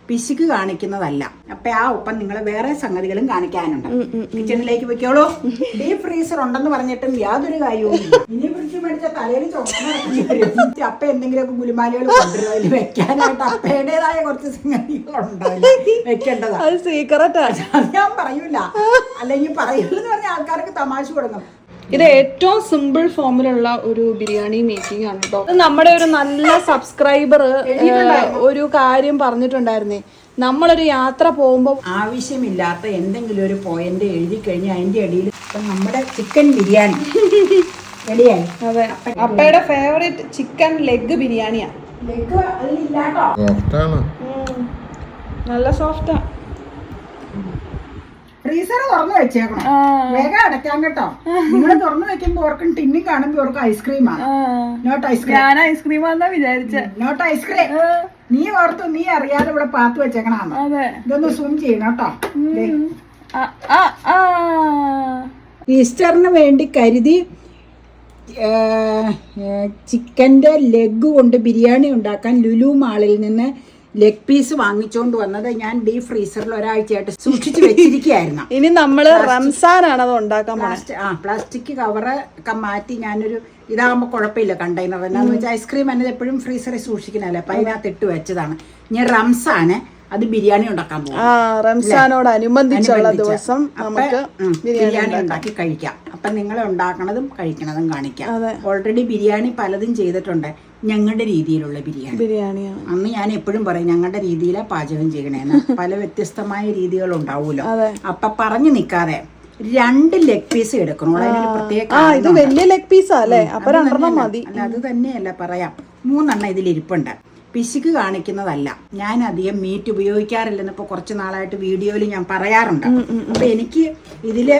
പിശുക്ക് കാണിക്കുന്നതല്ല. അപ്പൊ ആ ഒപ്പം നിങ്ങൾ വേറെ സംഗതികളും കാണിക്കാനുണ്ട്. കിച്ചണിലേക്ക് വെക്കോളൂ. ഡീപ് ഫ്രീസർ ഉണ്ടെന്ന് പറഞ്ഞിട്ടും യാതൊരു കാര്യവും ഇനി പിടിച്ച് മേടിച്ച തലയിൽ ചോദിച്ചു അപ്പ എന്തെങ്കിലുമൊക്കെ ഗുലുമാലുകൾ കൊണ്ടുവരും അതിൽ വെക്കാനായിട്ട് അപ്പയുടേതായ കുറച്ച് സംഗതികളുണ്ടാവില്ല വെക്കേണ്ടതാ. അത് ഞാൻ പറയൂല, അല്ലെങ്കിൽ പറയൂലെന്ന് പറഞ്ഞ ആൾക്കാർക്ക് തമാശ കൊടുക്കും. ഇത് ഏറ്റവും സിമ്പിൾ ഫോമിലുള്ള ഒരു ബിരിയാണി മേക്കിംഗ് ആണ് കേട്ടോ. നമ്മുടെ ഒരു നല്ല സബ്സ്ക്രൈബർ ഒരു കാര്യം പറഞ്ഞിട്ടുണ്ടായിരുന്നേ, നമ്മളൊരു യാത്ര പോകുമ്പോൾ ആവശ്യമില്ലാത്ത എന്തെങ്കിലും ഒരു പോയിന്റ് എഴുതി കഴിഞ്ഞാൽ അതിന്റെ അടിയിൽ നമ്മുടെ ചിക്കൻ ബിരിയാണി റെഡിയായി. അതെ, അപ്പയുടെ ഫേവറേറ്റ് ചിക്കൻ ലെഗ് ബിരിയാണിയാ. ലെഗ് അതിലില്ലാട്ടോ, നല്ല സോഫ്റ്റാ. ഫ്രീസർ തുറന്നു വെച്ചേക്കണം, വേഗം അടയ്ക്കാൻ കേട്ടോ. നിങ്ങൾ തുറന്നു വെക്കുമ്പോ ഓർക്കും ടിന്നി കാണുമ്പോ ഓർക്കും ഐസ്ക്രീമാണ്. Not ice cream. ഞാൻ ഐസ്ക്രീമാന്നാ വിചാരിച്ച. Not ice cream. നീ ഓർത്തു, നീ അറിയാതെ ഇവിടെ പാത്ത് വെച്ചേക്കണാണ്. ഇതൊന്ന് സൂം ചെയ്യണം കേട്ടോ. ഈസ്റ്ററിന് വേണ്ടി കരുതി ചിക്കൻ്റെ ലെഗ് കൊണ്ട് ബിരിയാണി ഉണ്ടാക്കാൻ ലുലു മാളിൽ നിന്ന് ലെഗ് പീസ് വാങ്ങിച്ചോണ്ട് വന്നത് ഞാൻ ഡീപ് ഫ്രീസറിൽ ഒരാഴ്ചയായിട്ട് സൂക്ഷിച്ചു വെച്ചിരിക്കുകയായിരുന്നു. ഇനി നമ്മള് റംസാനാണ് അത് ഉണ്ടാക്കാൻ പ്ലാസ്റ്റിക് കവറ് ഒക്കെ മാറ്റി ഞാനൊരു ഇതാകുമ്പോൾ കുഴപ്പമില്ല കണ്ടെയ്നർ. എന്നാന്ന് വെച്ചാൽ ഐസ്ക്രീം എന്നത് എപ്പോഴും ഫ്രീസറിൽ സൂക്ഷിക്കണല്ലേ, അപ്പൊ അതിനകത്ത് ഇട്ട് വെച്ചതാണ്. ഞാൻ റംസാന് അത് ബിരിയാണി ഉണ്ടാക്കാൻ പോകും. റംസാനോടനുബന്ധിച്ചുള്ള ദിവസം നമുക്ക് ബിരിയാണി ഉണ്ടാക്കി കഴിക്കാം. അപ്പൊ നിങ്ങൾ ഉണ്ടാക്കണതും കഴിക്കണതും കാണിക്കാം. ഓൾറെഡി ബിരിയാണി പലതും ചെയ്തിട്ടുണ്ട്, ഞങ്ങളുടെ രീതിയിലുള്ള ബിരിയാണിയാണ്. അന്ന് ഞാൻ എപ്പോഴും പറയും ഞങ്ങളുടെ രീതിയിലാ പാചകം ചെയ്യണേന്ന്. പല വ്യത്യസ്തമായ രീതികൾ ഉണ്ടാവൂലോ. അപ്പൊ പറഞ്ഞു നിൽക്കാതെ 2 ലെഗ് പീസ് എടുക്കണം. ഇത് വലിയ ലെഗ് പീസാ അല്ലേ? അപ്പൊ 2 മതി. അല്ല, അത് തന്നെയല്ല പറയാം. 3 ഇതിലിരിപ്പുണ്ട്. പിശുക്ക് കാണിക്കുന്നതല്ല. ഞാൻ അധികം മീറ്റ് ഉപയോഗിക്കാറില്ലെന്ന് ഇപ്പോൾ കുറച്ച് നാളായിട്ട് വീഡിയോയിൽ ഞാൻ പറയാറുണ്ട്. അപ്പൊ എനിക്ക് ഇതില്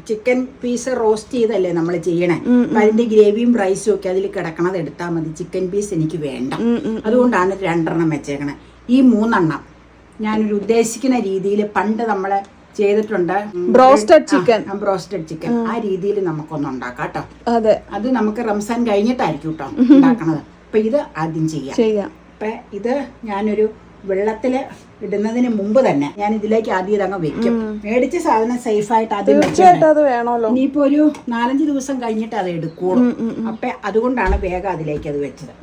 ചിക്കൻ പീസ് റോസ്റ്റ് ചെയ്തല്ലേ നമ്മൾ ചെയ്യണേ. അപ്പൊ അതിന്റെ ഗ്രേവിയും റൈസും ഒക്കെ അതിൽ കിടക്കണത് എടുത്താൽ മതി. ചിക്കൻ പീസ് എനിക്ക് വേണ്ട, അതുകൊണ്ടാണ് 2 വെച്ചേക്കണേ. ഈ 3 ഞാനൊരു ഉദ്ദേശിക്കുന്ന രീതിയിൽ പണ്ട് നമ്മള് ചെയ്തിട്ടുണ്ട്. ബ്രോസ്റ്റഡ് ചിക്കൻ ആ രീതിയിൽ നമുക്കൊന്ന് ഉണ്ടാക്കാം കേട്ടോ. അത് നമുക്ക് റംസാൻ കഴിഞ്ഞിട്ടായിരിക്കും കേട്ടോ ഉണ്ടാക്കണത്. അപ്പൊ ഇത് ആദ്യം ചെയ്യാം. അപ്പൊ ഇത് ഞാനൊരു വെള്ളത്തില് ഇടുന്നതിന് മുമ്പ് തന്നെ ഞാൻ ഇതിലേക്ക് ആദ്യം ഇതങ്ങ് വെക്കും. മേടിച്ച സാധനം സേഫ് ആയിട്ട് ആദ്യം വെക്കണം. ഇനിയിപ്പോ ഒരു 4-5 ദിവസം കഴിഞ്ഞിട്ട് അത് എടുക്കുള്ളൂ. അപ്പൊ അതുകൊണ്ടാണ് വേഗം അതിലേക്ക് അത് വെച്ചത്.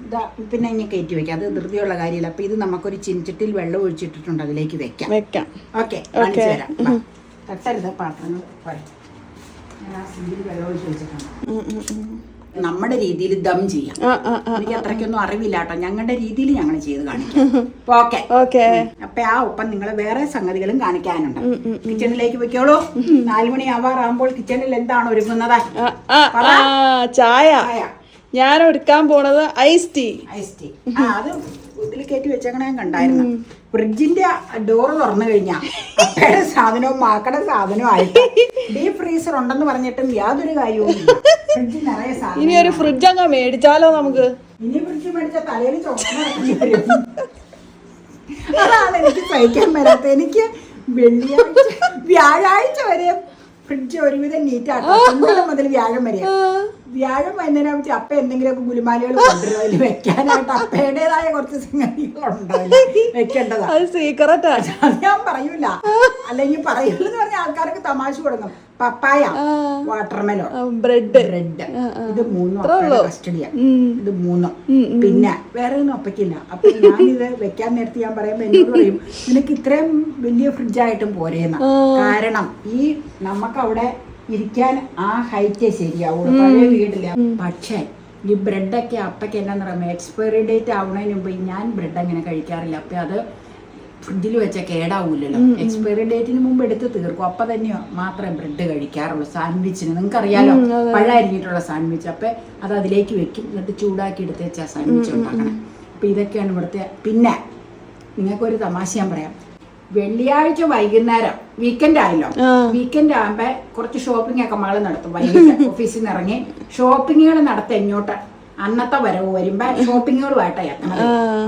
ഇതാ പിന്നെ ഇനി കയറ്റി വെക്കാം, അത് ധൃതിയുള്ള കാര്യമില്ല. അപ്പൊ ഇത് നമുക്കൊരു ചിൻചട്ടിയിൽ വെള്ളം ഒഴിച്ചിട്ടിട്ടുണ്ട്, അതിലേക്ക് വെക്കാം. ഓക്കെ, കാണിച്ചു തരാം. തട്ടരുത് പാത്രങ്ങൾ. ഞാൻ ആ സിങ്കിൽ വെള്ളം ഒഴിച്ച് വെച്ചിട്ടുണ്ട്. നമ്മുടെ രീതിയിൽ ദം ചെയ്യാം. എനിക്ക് അത്രയ്ക്കൊന്നും അറിവില്ല കേട്ടോ, ഞങ്ങളുടെ രീതിയിൽ ഞങ്ങൾ ചെയ്ത് കാണിക്കാം. ഓക്കെ. അപ്പൊ ആ ഒപ്പം നിങ്ങൾ വേറെ സംഗതികളും കാണിക്കാനുണ്ട്. കിച്ചണിലേക്ക് വെക്കോളൂ. 4 മണി ആവാറാകുമ്പോൾ കിച്ചണിൽ എന്താണ് ഒരുങ്ങുന്നത്? ചായ. ഞാൻ എടുക്കാൻ പോണത് ഐസ് ടീ. അത് ഇതിൽ കയറ്റി വെച്ചേക്കണ ഞാൻ കണ്ടായിരുന്നു. ഫ്രിഡ്ജിന്റെ ഡോറ് തുറന്നു കഴിഞ്ഞാ അപ്പയുടെ സാധനവും മാക്കടെ സാധനവും ആയിട്ട് ഡീപ് ഫ്രീസർ ഉണ്ടെന്ന് പറഞ്ഞിട്ടും യാതൊരു കാര്യവും ഫ്രിഡ്ജിൽ നിറയെ സാധനം. ഇനി ഒരു ഫ്രിഡ്ജ് അങ്ങ് മേടിച്ചാലോ നമുക്ക്? ഇനി ഫ്രിഡ്ജ് മേടിച്ച തലയിൽ ചോദിച്ചു. അതാണ് എനിക്ക് സഹിക്കാൻ വരാത്ത. എനിക്ക് വ്യാഴാഴ്ച വരെ ഫ്രിഡ്ജ് ഒരുവിധം നീറ്റാട്ടോ. ഇന്നലെ മുതൽ വ്യാഴം വരെ. വ്യാഴം വൈകുന്നേരം വെച്ചാൽ അപ്പ എന്തെങ്കിലുമൊക്കെ ഗുലുമാലുകൾ കൊണ്ടുവരും അതിൽ വെക്കാനായിട്ട്. അപ്പയുടേതായ കുറച്ച് സംഗതികളുണ്ടാവില്ല വെക്കേണ്ടതാ. അത് ഞാൻ പറയൂല, അല്ലെങ്കിൽ പറയൂലെന്ന് പറഞ്ഞ ആൾക്കാർക്ക് തമാശ കൊടുക്കും. പപ്പായ, വാട്ടർമെലോ, ബ്രെഡ് ഇത് 3 കസ്റ്റഡിയാ. ഇത് 3 പിന്നെ വേറെ ഒന്നും ഒപ്പയ്ക്കില്ല. അപ്പൊ ഞാനിത് വെക്കാൻ നേരത്തെ ഞാൻ പറയുമ്പോ എന്നോട് പറയും നിനക്ക് ഇത്രയും വലിയ ഫ്രിഡ്ജായിട്ടും പോരേന്ന. കാരണം ഈ നമുക്കവിടെ ഇരിക്കാൻ ആ ഹൈറ്റേ ശരിയാവുള്ളൂ, പഴയ വീടില്ല. പക്ഷേ ഈ ബ്രെഡൊക്കെ അപ്പയ്ക്ക് എന്നാന്ന് പറയുമ്പോൾ എക്സ്പയറി ഡേറ്റ് ആവുന്നതിന് മുമ്പ് ഞാൻ ബ്രെഡ് അങ്ങനെ കഴിക്കാറില്ല. അപ്പൊ അത് ഫ്രിഡ്ജിൽ വെച്ചാൽ കേടാവൂലല്ലോ. എക്സ്പയറി ഡേറ്റിന് മുമ്പ് എടുത്ത് തീർക്കും. അപ്പൊ തന്നെ മാത്രമേ ബ്രെഡ് കഴിക്കാറുള്ളൂ. സാൻഡ്വിച്ചിന് നിങ്ങൾക്കറിയാലോ, പഴം അരിഞ്ഞിട്ടുള്ള സാൻഡ്വിച്ച്. അപ്പൊ അത് അതിലേക്ക് വെക്കും, എന്നിട്ട് ചൂടാക്കി എടുത്ത് വെച്ചാൽ സാൻഡ്വിച്ച് ഉണ്ടാക്കണം. അപ്പൊ ഇതൊക്കെയാണ് ഇവിടുത്തെ. പിന്നെ നിങ്ങൾക്കൊരു തമാശ ഞാൻ പറയാം. വെള്ളിയാഴ്ച വൈകുന്നേരം വീക്കെൻഡ് ആയല്ലോ, വീക്കെൻഡ് ആകുമ്പോ കുറച്ച് ഷോപ്പിംഗ് ഒക്കെ മകള് നടത്തും. വൈകിട്ട് ഓഫീസിൽ നിന്ന് ഇറങ്ങി ഷോപ്പിങ്ങുകൾ നടത്തും. ഇങ്ങോട്ട് അന്നത്തെ വരവ് വരുമ്പോ ഷോപ്പിങ്ങുകളുമായിട്ടാ എത്തണത്.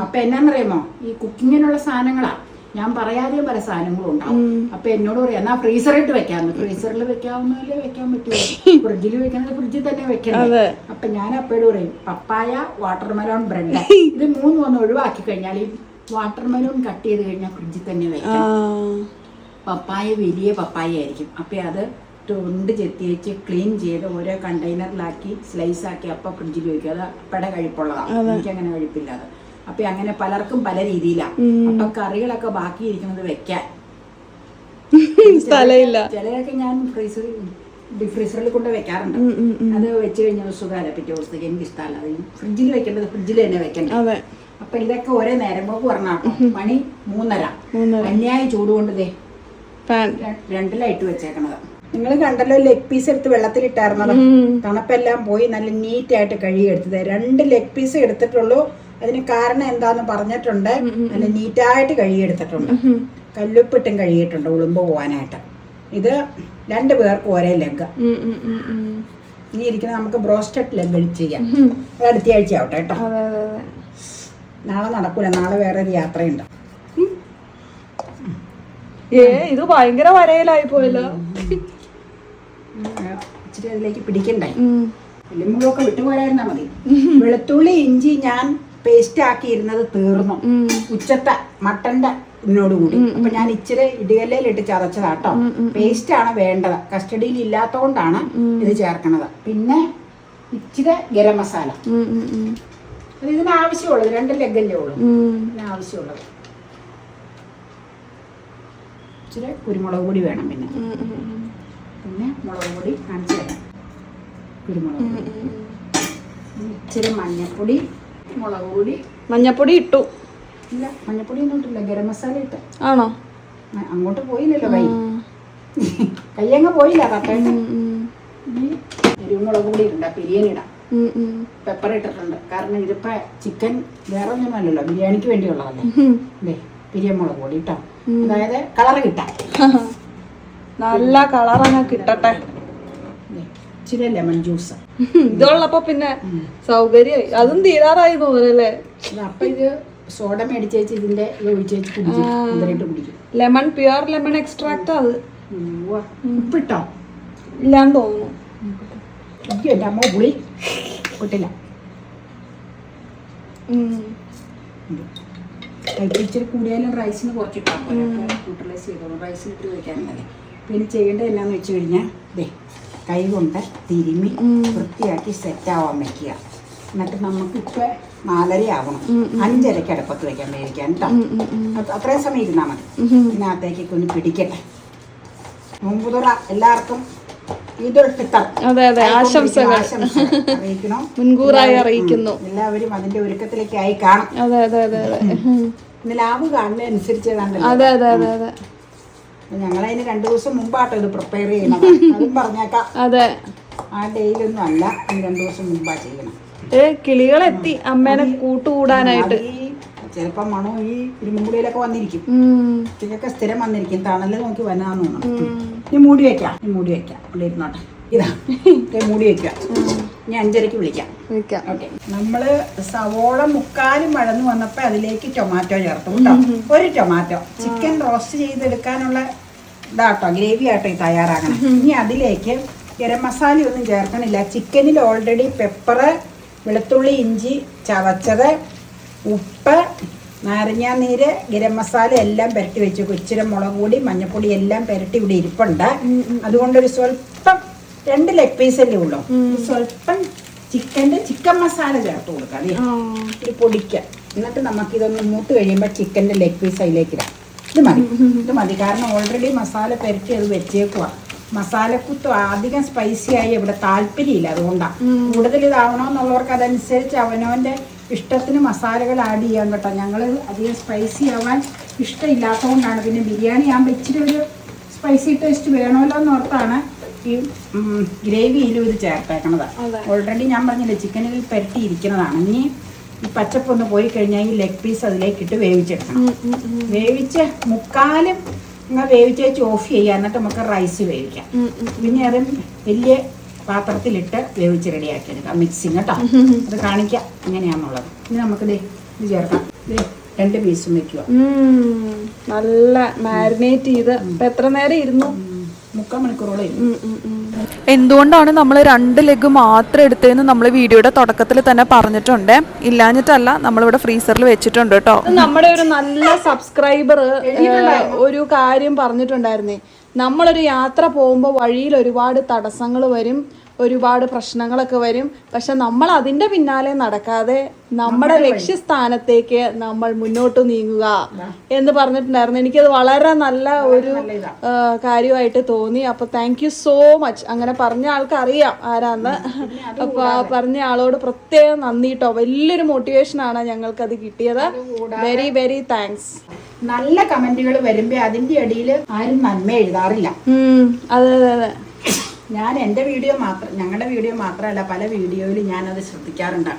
അപ്പൊ എന്നാന്നറിയാമോ, ഈ കുക്കിങ്ങിനുള്ള സാധനങ്ങളാ. ഞാൻ പറയാതെ പല സാധനങ്ങളും ഉണ്ടാവും. അപ്പൊ എന്നോട് പറയാം എന്നാ ഫ്രീസറിട്ട് വെക്കാന്ന്. ഫ്രീസറിൽ വെക്കാവുന്നല്ലേ വെക്കാൻ പറ്റുമോ? ഫ്രിഡ്ജിൽ വെക്കുന്നത് ഫ്രിഡ്ജിൽ തന്നെ വെക്കണം. അപ്പൊ ഞാൻ അപ്പോഴും പറയും പപ്പായ, വാട്ടർമെലോൺ, ബ്രെഡ് ഇത് 3 ഒഴിവാക്കി കഴിഞ്ഞാൽ ഈ വാട്ടർമെലൂൺ കട്ട് ചെയ്ത് കഴിഞ്ഞാൽ ഫ്രിഡ്ജിൽ തന്നെ വെക്കാം. പപ്പായ വലിയ പപ്പായ ആയിരിക്കും. അപ്പം അത് തൊണ്ട് ചെത്തി വെച്ച് ക്ലീൻ ചെയ്ത് ഓരോ കണ്ടെയ്നറിലാക്കി സ്ലൈസ് ആക്കി അപ്പം ഫ്രിഡ്ജിൽ വയ്ക്കും. അത് അപ്പടെ കഴിപ്പുള്ളതാണ്. എനിക്കങ്ങനെ കഴിപ്പില്ല അത്. അപ്പം അങ്ങനെ പലർക്കും പല രീതിയിലാണ്. അപ്പം കറികളൊക്കെ ബാക്കിയിരിക്കുന്നത് വെക്കാൻ സ്ഥലമില്ല. ചിലതൊക്കെ ഞാൻ ഫ്രീസറിൽ കൊണ്ട് വെക്കാറുണ്ട്. അത് വെച്ച് കഴിഞ്ഞാൽ സുഖമല്ല പിറ്റേ ദിവസത്തേക്ക്. എനിക്ക് ഇഷ്ടമല്ല. അത് ഫ്രിഡ്ജിൽ വെക്കേണ്ടത് ഫ്രിഡ്ജിൽ തന്നെ വെക്കണ്ടേ. അപ്പൊ ഇതൊക്കെ ഒരേ നേരം പോക്ക് പറഞ്ഞാട്ടോ. മണി 3:30. അന്യായ ചൂടുകൊണ്ട് ദേ 2-ലായിട്ട് വെച്ചേക്കണത്. നിങ്ങൾ കണ്ടല്ലോ ലെഗ് പീസ് എടുത്ത് വെള്ളത്തിലിട്ടായിരുന്നല്ലോ. തണുപ്പെല്ലാം പോയി നല്ല നീറ്റായിട്ട് കഴുകിയെടുത്തത്. 2 ലെഗ് പീസ് എടുത്തിട്ടുള്ളൂ. അതിന് കാരണം എന്താന്ന് പറഞ്ഞിട്ടുണ്ട്. നല്ല നീറ്റായിട്ട് കഴുകിയെടുത്തിട്ടുണ്ട്. കല്ലുപ്പിട്ടും കഴുകിയിട്ടുണ്ട് ഉളുമ്പ് പോവാനായിട്ട്. ഇത് 2 പേർക്ക് ഒരേ ലെഗ്. ഇനി ഇരിക്കുന്നത് നമുക്ക് ബ്രോസ്റ്റഡ് ലെഗ് ചെയ്യാം. അത് അടുത്ത ആഴ്ച ആവട്ടെ കേട്ടോ. നാളെ നടക്കൂല. നാളെ വേറൊരു യാത്രയുണ്ട്. ഇത് ഭയങ്കര വരയിലായി പോയല്ലോ. ഇച്ചിരി അതിലേക്ക് പിടിക്കണ്ടേ. എല്ലുമുളകൊക്കെ വിട്ടുപോരായിരുന്നാ മതി. വെളുത്തുള്ളി ഇഞ്ചി ഞാൻ പേസ്റ്റ് ആക്കിയിരുന്നത് തീർന്നു. ഉച്ചത്തെ മട്ടന്റെ ഇതിനോടുകൂടി. അപ്പൊ ഞാൻ ഇച്ചിരി ഇടികല്ലയിലിട്ട് ചതച്ചതാട്ടോ. പേസ്റ്റ് ആണ് വേണ്ടത്. കസ്റ്റഡിയിൽ ഇല്ലാത്തോണ്ടാണ് ഇത് ചേർക്കണത്. പിന്നെ ഇച്ചിരി ഗരം മസാല. അത് ഇതിന് ആവശ്യമുള്ളത്. 2 ലെഗല്ലേ ഉള്ളൂ ഇതിന് ആവശ്യമുള്ളത്. ഇച്ചിരി കുരുമുളക് പൊടി വേണം. പിന്നെ മുളക് പൊടി കാണിച്ചു തരാം. കുരുമുളക് പൊടി, ഇച്ചിരി മഞ്ഞപ്പൊടി, മുളക് പൊടി. മഞ്ഞപ്പൊടി ഇട്ടു? ഇല്ല, മഞ്ഞപ്പൊടി ഒന്നും ഇട്ടില്ല. ഗരം മസാല ഇട്ട്. ആണോ? അങ്ങോട്ട് പോയില്ലല്ലോ കയ്യങ്ങ് പോയില്ല. കട്ടയിട്ട് കുരുമുളക് പൊടി ഇടണ്ട. ബിരിയാണിയിടാം. പെപ്പർ ഇട്ടിട്ടുണ്ട്. കാരണം ഇതിപ്പോ ചിക്കൻ വേറെ ഒന്നുമല്ലല്ലോ, ബിരിയാണിക്ക് വേണ്ടിയുള്ളതല്ലേ. അതെ, പിരിയമുളക് പൊടി ഇട്ടോ. അതായത് കളറ് കിട്ടാം. നല്ല കളറങ്ങ കിട്ടട്ടെ. ഇച്ചിരി ലെമൺ ജ്യൂസ്. ഇതുള്ളപ്പോ പിന്നെ സൗകര്യമായി. അതും തീരാറായി തോന്നുന്നല്ലേ. അപ്പൊ ഇത് സോഡ മേടിച്ചേച്ച് ഇതിന്റെ ഒഴിച്ച് വെച്ച് കുടിക്കും. Lemon, pure lemon extract. അത് ഉപ്പിട്ടോ? ഇല്ലാന്ന് തോന്നുന്നു. എന്റെ അമ്മ പുളി ഇട്ടില്ല. ഇച്ചിരി കൂടിയാലും റൈസിന് കുറച്ചിട്ടാ യൂട്ടിലൈസ് ചെയ്തോളൂ. റൈസിന് ഇട്ട് വയ്ക്കാനല്ലേ. പിന്നെ ചെയ്യേണ്ടത് എന്നാന്ന് വെച്ച് കഴിഞ്ഞാൽ ദേ കൈ കൊണ്ട് തിരുമ്മി വൃത്തിയാക്കി സെറ്റാവാൻ വെക്കുക. എന്നിട്ട് നമുക്കിപ്പോൾ 4:30 ആവണം. 5:30 അടുപ്പത്ത് വെക്കാൻ വേവിക്കാൻ കേട്ടോ. അത്രയും സമയം ഇരുന്നാൽ മതി. ഇതിനകത്തേക്ക് ഒന്ന് പിടിക്കട്ടെ. മുമ്പ് തുറ എല്ലാവർക്കും മുൻകൂറായി അറിയിക്കുന്നു. എല്ലാവരും അതിന്റെ ഒരുക്കത്തിലേക്ക് ആയി കാണും. ലാഭ് കാണുന്ന അനുസരിച്ച് ഞങ്ങളതിന് 2 ദിവസം മുമ്പാട്ടോ ഇത് പ്രിപ്പയർ ചെയ്യണം. അതും പറഞ്ഞേക്കാം. ആ ഡേയിലൊന്നും അല്ല, 2 ദിവസം മുമ്പാ ചെയ്യണം. കിളികളെത്തി അമ്മേനെ കൂട്ടുകൂടാനായിട്ട്. ചിലപ്പോ മണോ ഈ ഇരുമ്പുളിയിലൊക്കെ വന്നിരിക്കും. ഇതൊക്കെ സ്ഥിരം വന്നിരിക്കും. തണല് നോക്കി വന്നാന്ന് തോന്നുന്നു. ഇനി മൂടി വെക്കാം. ഇവിടെ ഇരുന്നോട്ടെ. ഇതാ മൂടി വെക്കാം. ഇനി 5:30 വിളിക്കാം. ഓക്കെ. നമ്മള് സവോള 3/4 വഴന്നു വന്നപ്പോ അതിലേക്ക് ടൊമാറ്റോ ചേർത്തു കേട്ടോ. 1 ടൊമാറ്റോ. ചിക്കൻ റോസ്റ്റ് ചെയ്തെടുക്കാനുള്ള ഇതാട്ടോ, ഗ്രേവി ആട്ടോ ഈ തയ്യാറാക്കണം. ഇനി അതിലേക്ക് ഗരം മസാല ഒന്നും ചേർക്കണില്ല. ചിക്കനിൽ ഓൾറെഡി പെപ്പറ്, വെളുത്തുള്ളി ഇഞ്ചി ചതച്ചത്, ഉപ്പ്, നാരങ്ങാനീര്, ഗരം മസാല എല്ലാം പുരട്ടി വെച്ചു. ഇച്ചിരി മുളക് പൊടി, മഞ്ഞപ്പൊടി എല്ലാം പുരട്ടി ഇവിടെ ഇരിപ്പുണ്ട്. അതുകൊണ്ടൊരു സ്വല്പം 2 ലെഗ് പീസല്ലേ ഉള്ളൂ. സ്വല്പം ചിക്കൻ മസാല ചേർത്ത് കൊടുക്കാം. അതെ, ഒരു പൊടിക്ക. എന്നിട്ട് നമുക്കിതൊന്ന് മൂത്ത് കഴിയുമ്പോൾ ചിക്കൻ്റെ ലെഗ് പീസ് അതിലേക്ക് ഇടാം. ഇത് മതി. കാരണം ഓൾറെഡി മസാല പുരട്ടി അത് വെച്ചേക്കുക. മസാലക്കുത്ത് അധികം സ്പൈസി ആയി ഇവിടെ താല്പര്യമില്ല. അതുകൊണ്ടാണ്. കൂടുതൽ ഇതാവണമെന്നുള്ളവർക്ക് അതനുസരിച്ച് അവനവൻ്റെ ഇഷ്ടത്തിന് മസാലകൾ ആഡ് ചെയ്യാൻ കേട്ടോ. ഞങ്ങൾ അധികം സ്പൈസി ആവാൻ ഇഷ്ടമില്ലാത്തതുകൊണ്ടാണ്. പിന്നെ ബിരിയാണി ആകുമ്പോൾ ഇച്ചിരി ഒരു സ്പൈസി ടേസ്റ്റ് വേണമല്ലോ എന്നോർത്താണ് ഈ ഗ്രേവിയിലും ഇത് ചേർത്തേക്കണത്. ഓൾറെഡി ഞാൻ പറഞ്ഞില്ലേ ചിക്കനിൽ പുരട്ടിയിരിക്കുന്നതാണ്. ഇനി ഈ പച്ചപ്പൊന്ന് പോയി കഴിഞ്ഞാൽ ഈ ലെഗ് പീസ് അതിലേക്കിട്ട് വേവിച്ചെടുക്കണം. വേവിച്ച് 3/4 വേവിച്ച് വെച്ച് ഓഫ് ചെയ്യുക. എന്നിട്ട് നമുക്ക് റൈസ് വേവിക്കാം. പിന്നെ അത് വലിയ പാത്രത്തിലിട്ട് വേവിച്ച് റെഡിയാക്കി എടുക്കാം. മിക്സിങ് കേട്ടോ. അത് കാണിക്കാം എങ്ങനെയാണെന്നുള്ളത്. ഇനി നമുക്ക് ഇത് ചേർക്കാം. 2 പീസും വെക്കുക. നല്ല മാരിനേറ്റ് ചെയ്ത് എത്ര നേരം ഇരുന്നു? 3/4 മണിക്കൂറോളം ഇരുന്നു. എന്തുകൊണ്ടാണ് നമ്മൾ 2 ലെഗ് മാത്രം എടുത്തതെന്ന് നമ്മൾ വീഡിയോയുടെ തുടക്കത്തിൽ തന്നെ പറഞ്ഞിട്ടുണ്ട്. ഇല്ലാഞ്ഞിട്ടല്ല, നമ്മളിവിടെ ഫ്രീസറിൽ വെച്ചിട്ടുണ്ട് കേട്ടോ. നമ്മുടെ ഒരു നല്ല സബ്സ്ക്രൈബർ ഒരു കാര്യം പറഞ്ഞിട്ടുണ്ടായിരുന്നേ, നമ്മളൊരു യാത്ര പോകുമ്പോൾ വഴിയിൽ ഒരുപാട് തടസ്സങ്ങൾ വരും, ഒരുപാട് പ്രശ്നങ്ങളൊക്കെ വരും. പക്ഷെ നമ്മൾ അതിന്റെ പിന്നാലെ നടക്കാതെ നമ്മുടെ ലക്ഷ്യസ്ഥാനത്തേക്ക് നമ്മൾ മുന്നോട്ട് നീങ്ങുക എന്ന് പറഞ്ഞിട്ടുണ്ടായിരുന്നു. എനിക്കത് വളരെ നല്ല ഒരു കാര്യമായിട്ട് തോന്നി. അപ്പൊ താങ്ക് യു സോ മച്ച്. അങ്ങനെ പറഞ്ഞ ആൾക്ക് അറിയാം ആരാന്ന്. അപ്പൊ ആ പറഞ്ഞ ആളോട് പ്രത്യേകം നന്ദി കേട്ടോ. വലിയൊരു മോട്ടിവേഷനാണ് ഞങ്ങൾക്കത് കിട്ടിയത്. Very very thanks. നല്ല കമന്റുകൾ വരുമ്പോ അതിന്റെ അടിയിൽ ആരും നന്മ എഴുതാറില്ല. അതെ അതെ അതെ. ഞാൻ എൻ്റെ വീഡിയോ മാത്രം, ഞങ്ങളുടെ വീഡിയോ മാത്രമല്ല, പല വീഡിയോയിൽ ഞാനത് ശ്രദ്ധിക്കാറുണ്ട്.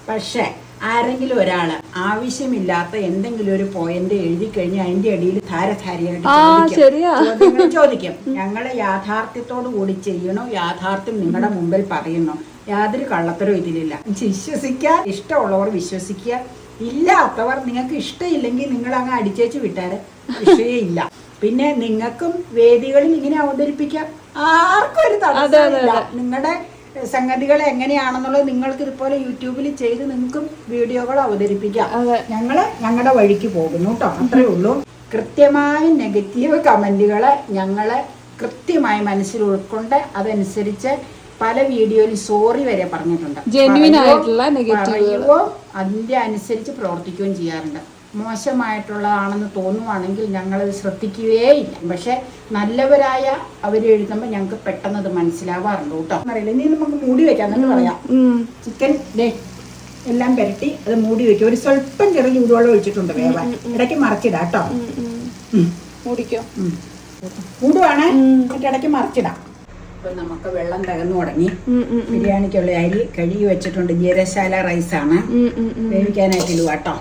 പക്ഷേ ആരെങ്കിലും ഒരാൾ ആവശ്യമില്ലാത്ത എന്തെങ്കിലും ഒരു പോയിന്റ് എഴുതി കഴിഞ്ഞാൽ അതിന്റെ അടിയിൽ ധാരധാരിയായിട്ട് ചോദിക്കും. ഞങ്ങളെ യാഥാർത്ഥ്യത്തോടു കൂടി ചെയ്യണോ, യാഥാർത്ഥ്യം നിങ്ങളുടെ മുമ്പിൽ പറയുന്നു, യാതൊരു കള്ളത്തരവും ഇതിലില്ല. വിശ്വസിക്കാൻ ഇഷ്ടമുള്ളവർ വിശ്വസിക്കുക, ഇല്ലാത്തവർ നിങ്ങൾക്ക് ഇഷ്ടമില്ലെങ്കിൽ നിങ്ങൾ അങ്ങ് അടിച്ചേച്ച് വിട്ടാല് വിഷയമില്ല. പിന്നെ നിങ്ങൾക്കും വേദികളിൽ ഇങ്ങനെ അവതരിപ്പിക്കാം, ആർക്കും ഒരു തടസ്സമില്ല. നിങ്ങളുടെ സംഗതികൾ എങ്ങനെയാണെന്നുള്ളത് നിങ്ങൾക്ക് ഇതുപോലെ യൂട്യൂബിൽ ചെയ്ത് നിങ്ങൾക്കും വീഡിയോകൾ അവതരിപ്പിക്കാം. ഞങ്ങളുടെ വഴിക്ക് പോകുന്നു കേട്ടോ, അത്രേ ഉള്ളൂ. കൃത്യമായ നെഗറ്റീവ് കമന്റുകളെ ഞങ്ങള് കൃത്യമായി മനസ്സിൽ ഉൾക്കൊണ്ട് അതനുസരിച്ച് പല വീഡിയോയിൽ സോറി വരെ പറഞ്ഞിട്ടുണ്ട്. പറയുകയോ അതിന്റെ അനുസരിച്ച് പ്രവർത്തിക്കുകയും ചെയ്യാറുണ്ട്. മോശമായിട്ടുള്ളതാണെന്ന് തോന്നുവാണെങ്കിൽ ഞങ്ങളത് ശ്രദ്ധിക്കുകയേയില്ല. പക്ഷെ നല്ലവരായ അവരെഴുതുമ്പോൾ ഞങ്ങൾക്ക് പെട്ടെന്ന് അത് മനസ്സിലാവാറുണ്ട് കേട്ടോ. അറിയില്ല, ഇനി നമുക്ക് മൂടി വെക്കാം എന്നിട്ട് പറയാം. ചിക്കൻ എല്ലാം പുരട്ടി അത് മൂടി വെക്കും. ഒരു സ്വല്പം ചെറിയ ചൂടുവെള്ളം ഒഴിച്ചിട്ടുണ്ട് വേവാൻ. ഇടയ്ക്ക് മറിച്ചിടാം കേട്ടോ. മൂടുവാണ്, എന്നിട്ട് ഇടയ്ക്ക് മറിച്ചിടാം. അപ്പൊ നമുക്ക് വെള്ളം തകർന്നു തുടങ്ങി. ബിരിയാണിക്കുള്ള അരി കഴുകി വെച്ചിട്ടുണ്ട്. ജീരശാല റൈസാണ്, വേവിക്കാനായിട്ട് ഇടുക കേട്ടോ.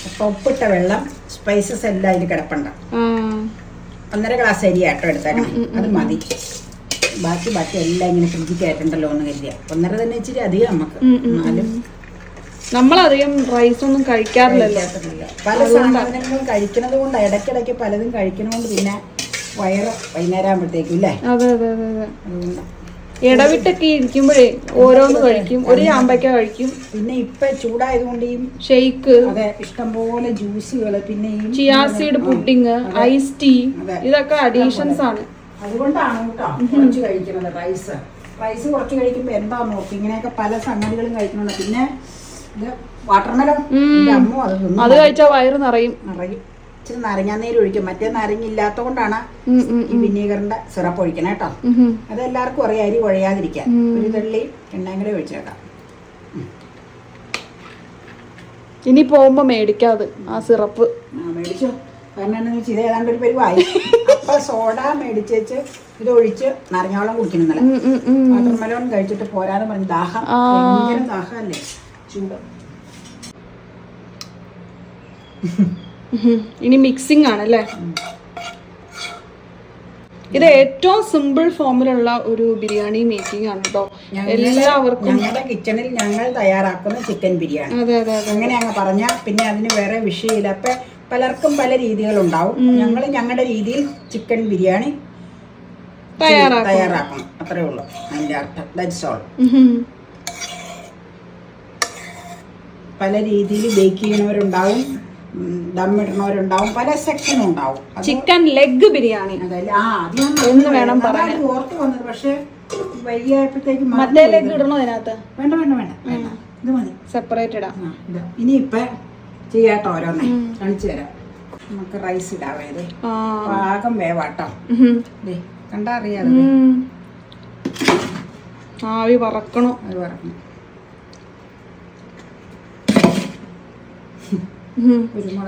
അപ്പൊ ഉപ്പിട്ട വെള്ളം, സ്പൈസസ് എല്ലാം അതിൽ കിടപ്പുണ്ട്. 1.5 ഗ്ലാസ് അരി ആട്ടോ എടുത്തേക്കണം, അത് മതി. ബാക്കി എല്ലാം ഇങ്ങനെ ഫ്രിഡ്ജിൽ കയറ്റണ്ടല്ലോ എന്ന് കരുതിയ 1.5 തന്നെ ഇച്ചിരി അധികം നമുക്ക്. എന്നാലും നമ്മളധികം റൈസ് ഒന്നും കഴിക്കാറില്ലല്ലോ. പല സാധനങ്ങളും കഴിക്കുന്നത് കൊണ്ട്, ഇടയ്ക്കിടയ്ക്ക് പലതും കഴിക്കണോണ്ട് പിന്നെ വയറ് വൈകുന്നേരം ആകുമ്പോഴത്തേക്കും ഇല്ലേ. ഇടവിട്ടൊക്കെ ഇരിക്കുമ്പോഴേ ഓരോന്ന് കഴിക്കും. ഒരു ചാമ്പയ്ക്ക കഴിക്കും. പിന്നെ ഇപ്പൊ ചൂടായതുകൊണ്ട് ഈ ഷെയ്ക്ക്, അതെ, ഇഷ്ടംപോലെ ജ്യൂസുകള്, പിന്നെ ഈ chia seed pudding, ice tea, ഇതൊക്കെ അഡീഷൻസ് ആണ്. അതുകൊണ്ടാണ് കേട്ടോ കുറച്ച് കഴിക്കുന്നത്. റൈസ് കുറച്ച് കഴിക്കുമ്പോ എന്താ നോക്കി ഇങ്ങനെയൊക്കെ പല സംഗതികളും കഴിക്കുന്നുണ്ട്. പിന്നെ ഇത് വാട്ടർമെലൺ, അമ്മോ അത് കഴിച്ചാൽ വയറ് നിറയും. ഇച്ചിരി നാരങ്ങാനീര് ഒഴിക്കും. മറ്റേ നാരങ്ങ ഇല്ലാത്ത കൊണ്ടാണ് ഈ വിനീഗറിന്റെ സിറപ്പ് ഒഴിക്കണേ കേട്ടോ. അതെല്ലാവർക്കും അറിയാം, അരി കുഴയാതിരിക്കാൻ. ഒരു തള്ളി എണ്ണയും കൂടെ ഒഴിച്ചേക്കാം. ഇനി പോകുമ്പോ മേടിക്കാതെ ആ സിറപ്പ് മേടിച്ചോ. കാരണം എന്താണെന്ന് വെച്ചാൽ ഇത് ഏതാണ്ട് ഒരു പരിവായി. അപ്പൊ സോഡ മേടിച്ചേച്ച് ഇത് ഒഴിച്ച് നാരങ്ങാവെള്ളം കുടിക്കണം. വാട്ടർമെലോൺ കഴിച്ചിട്ട് പോരാന്ന് പറഞ്ഞ് ദാഹം, ഭയങ്കര ദാഹമല്ലേ, ചൂട്. ഇനി മിക്സിംഗ് ആണല്ലേ. ഇത് ഏറ്റവും സിമ്പിൾ ഫോമിലുള്ള ഒരു ബിരിയാണി മേക്കിംഗ് ആണ് കേട്ടോ. എല്ലാവർക്കും ഞങ്ങളുടെ കിച്ചണിൽ ഞങ്ങൾ തയ്യാറാക്കുന്ന ചിക്കൻ ബിരിയാണി. അതെ അതെ അതെ. അങ്ങനെ അങ്ങ് പറഞ്ഞ പിന്നെ അതിന് വേറെ വിഷയമില്ല. അപ്പൊ പലർക്കും പല രീതികളുണ്ടാവും. ഞങ്ങൾ ഞങ്ങളുടെ രീതിയിൽ ചിക്കൻ ബിരിയാണി തയ്യാറാക്കണം, അത്രേ ഉള്ളൂ അതിന്റെ അർത്ഥം. That's all. പല രീതിയിൽ ബേക്ക് ചെയ്യുന്നവരുണ്ടാവും, ദമ്മിടുന്നവരുണ്ടാവും, പല സെക്ഷനും ഉണ്ടാവും. ചിക്കൻ ലെഗ് ബിരിയാണി എന്ന് വേണം പറയാൻ ഓർത്ത് വന്നത്. പക്ഷെ വൈകിയപ്പോഴത്തേക്ക് മറ്റേ ലെഗ് ഇടണോ അതിനകത്ത്? വേണ്ട വേണ്ട വേണ്ട വേണ്ട, ഇത് മതി, സെപ്പറേറ്റ് ഇടാം. ഇനി ഇപ്പൊ ചെയ്യാട്ടോ, ഓരോന്നേ കാണിച്ചു തരാം. നമുക്ക് റൈസ് ഇടാവേ, പാകം വേവാട്ടോ. കണ്ടാ അറിയാതെ ആവി പറക്കണോ? അത് പറക്കണം.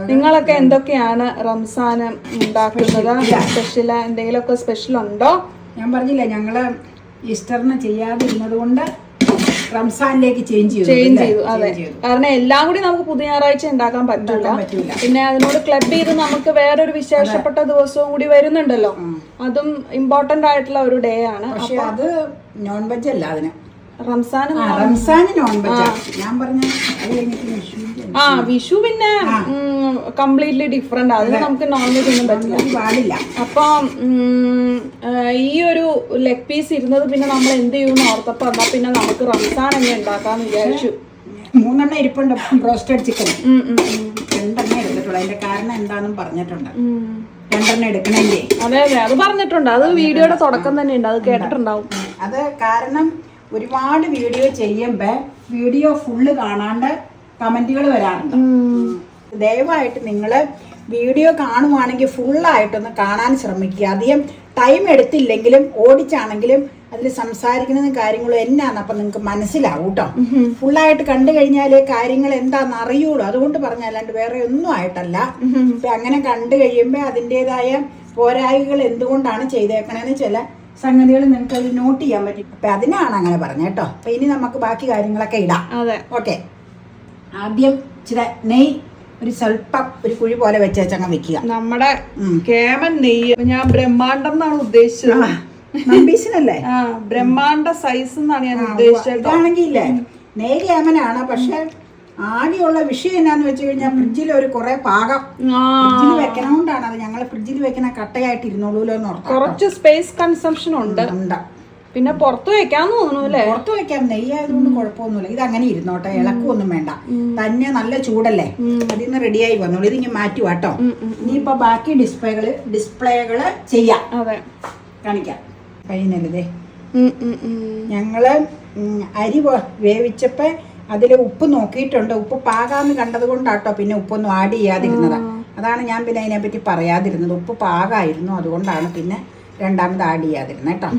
നിങ്ങളൊക്കെ എന്തൊക്കെയാണ് റംസാന് ഉണ്ടാക്കുന്നത്? സ്പെഷ്യൽ എന്തെങ്കിലുമൊക്കെ സ്പെഷ്യൽ ഉണ്ടോ? ഞാൻ പറഞ്ഞില്ല, ഞങ്ങള് ഈസ്റ്ററിന് ചെയ്യാതിരുന്നത് കൊണ്ട് റംസാനിലേക്ക് ചേഞ്ച് ചെയ്തു. അതെ, കാരണം എല്ലാം കൂടി നമുക്ക് പുതിയ ഞായറാഴ്ച ഉണ്ടാക്കാൻ പറ്റില്ല. പിന്നെ അതിനോട് ക്ലബ് ചെയ്ത് നമുക്ക് വേറൊരു വിശേഷപ്പെട്ട ദിവസവും കൂടി വരുന്നുണ്ടല്ലോ, അതും ഇമ്പോർട്ടന്റ് ആയിട്ടുള്ള ഒരു ഡേ ആണ്. പക്ഷെ അത് നോൺ വെജ് അല്ല, അതിന് റംസാന് നോൺ വെജ്. ഞാൻ പറഞ്ഞ അത് കഴിഞ്ഞിട്ട് ആ വിഷു പിന്നെ കംപ്ലീറ്റ്ലി ഡിഫറെന്റ്. അതിന് നമുക്ക് നോൺ വെജ് ഒന്നും പറ്റില്ല, പാടില്ല. അപ്പൊ ഈ ഒരു ലെഗ് പീസ് ഇരുന്നത് പിന്നെ നമ്മൾ എന്ത് ചെയ്യുമെന്ന് ഓർത്തപ്പോ എന്നാ പിന്നെ നമുക്ക് റംസാൻ തന്നെ ഉണ്ടാക്കാന്ന് വിചാരിച്ചു. 3 എണ്ണം ഇരിപ്പുണ്ട് റോസ്റ്റഡ് ചിക്കൻ. 2 എണ്ണം എടുത്തിട്ടുള്ളൂ. അതിന്റെ കാരണം എന്താണെന്നും പറഞ്ഞിട്ടുണ്ട്. 2 എണ്ണം എടുക്കണല്ലേ? അതെ അതെ, അത് പറഞ്ഞിട്ടുണ്ട്. അത് വീഡിയോയുടെ തുടക്കം തന്നെ ഉണ്ട്, അത് കേട്ടിട്ടുണ്ടാവും. അത് കാരണം ഒരുപാട് വീഡിയോ ചെയ്യുമ്പോ വീഡിയോ ഫുള്ള് കാണാണ്ട് കമന്റുകൾ വരാറുണ്ട്. ദയവായിട്ട് നിങ്ങൾ വീഡിയോ കാണുവാണെങ്കിൽ ഫുള്ളായിട്ടൊന്ന് കാണാൻ ശ്രമിക്കുക. അധികം ടൈം എടുത്തില്ലെങ്കിലും ഓടിച്ചാണെങ്കിലും അതിൽ സംസാരിക്കുന്നതും കാര്യങ്ങളും എന്നാന്ന് അപ്പം നിങ്ങൾക്ക് മനസ്സിലാവും കേട്ടോ. ഫുള്ളായിട്ട് കണ്ടു കഴിഞ്ഞാൽ കാര്യങ്ങൾ എന്താണെന്ന് അറിയുള്ളൂ. അതുകൊണ്ട് പറഞ്ഞല്ലാണ്ട് വേറെ ഒന്നും ആയിട്ടല്ല. ഇപ്പം അങ്ങനെ കണ്ടു കഴിയുമ്പോൾ അതിൻ്റെതായ പോരായ്മകൾ എന്തുകൊണ്ടാണ് ചെയ്തേക്കണേന്ന് ചില സംഗതികൾ നിങ്ങൾക്ക് അത് നോട്ട് ചെയ്യാൻ പറ്റും. അപ്പം അതിനാണ് അങ്ങനെ പറഞ്ഞത് കേട്ടോ. അപ്പം ഇനി നമുക്ക് ബാക്കി കാര്യങ്ങളൊക്കെ ഇടാം. ഓക്കെ, ആദ്യം ഇച്ചിരി നെയ്യ് ഒരു സ്വല്പം ഒരു കുഴി പോലെ വെച്ചങ്ങ് വെക്കുക. നമ്മുടെ കേമൻ നെയ്യ്. ഞാൻ ബ്രഹ്മാണ്ടം എന്നാണ് ഉദ്ദേശിച്ചത്. നമ്പീസിനല്ലേ? ബ്രഹ്മാണ്ട സൈസ് എന്നാണ് ഞാൻ ഉദ്ദേശിച്ചത്. ഇതാണെങ്കിൽ ഇല്ലേ നെയ്യ് കേമനാണ്. പക്ഷെ ആകെയുള്ള വിഷയം എന്നാന്ന് വെച്ച് കഴിഞ്ഞാൽ ഫ്രിഡ്ജിൽ ഒരു കുറെ പാകം ഫ്രിഡ്ജിൽ വെക്കണോണ്ടാണ് അത്. ഞങ്ങൾ ഫ്രിഡ്ജിൽ വെക്കണ കട്ടയായിട്ട് ഇരുന്നോളൂല്ലോ എന്ന് ഓർക്കാം. കുറച്ച് സ്പേസ് കൺസംഷൻ ഉണ്ട്. പിന്നെ പുറത്ത് വെക്കാന്ന് തോന്നുന്നു അല്ലേ? പുറത്ത് വെക്കാം, നെയ്യായതുകൊണ്ട് കുഴപ്പമൊന്നുമില്ല. ഇത് അങ്ങനെ ഇരുന്നോട്ടെ, ഇളക്കൊന്നും വേണ്ട. തന്നെ നല്ല ചൂടല്ലേ, അതിൽ നിന്ന് റെഡിയായി വന്നോളൂ. ഇത് ഇങ്ങനെ മാറ്റി കേട്ടോ. ഇനിയിപ്പോ ബാക്കി ഡിസ്പ്ലേകള് ചെയ്യാം, കാണിക്കാം. കഴിഞ്ഞല്ലേ ഞങ്ങള് അരി വേവിച്ചപ്പോ അതിൽ ഉപ്പ് നോക്കിയിട്ടുണ്ട്. ഉപ്പ് പാകാന്ന് കണ്ടത് കൊണ്ടാട്ടോ പിന്നെ ഉപ്പൊന്നും ആഡ് ചെയ്യാതിരുന്നത്. അതാണ് ഞാൻ പിന്നെ അതിനെപ്പറ്റി പറയാതിരുന്നത്. ഉപ്പ് പാകമായിരുന്നു, അതുകൊണ്ടാണ് പിന്നെ രണ്ടാമത് ആഡ് ചെയ്യാതിരുന്നത് കേട്ടോ.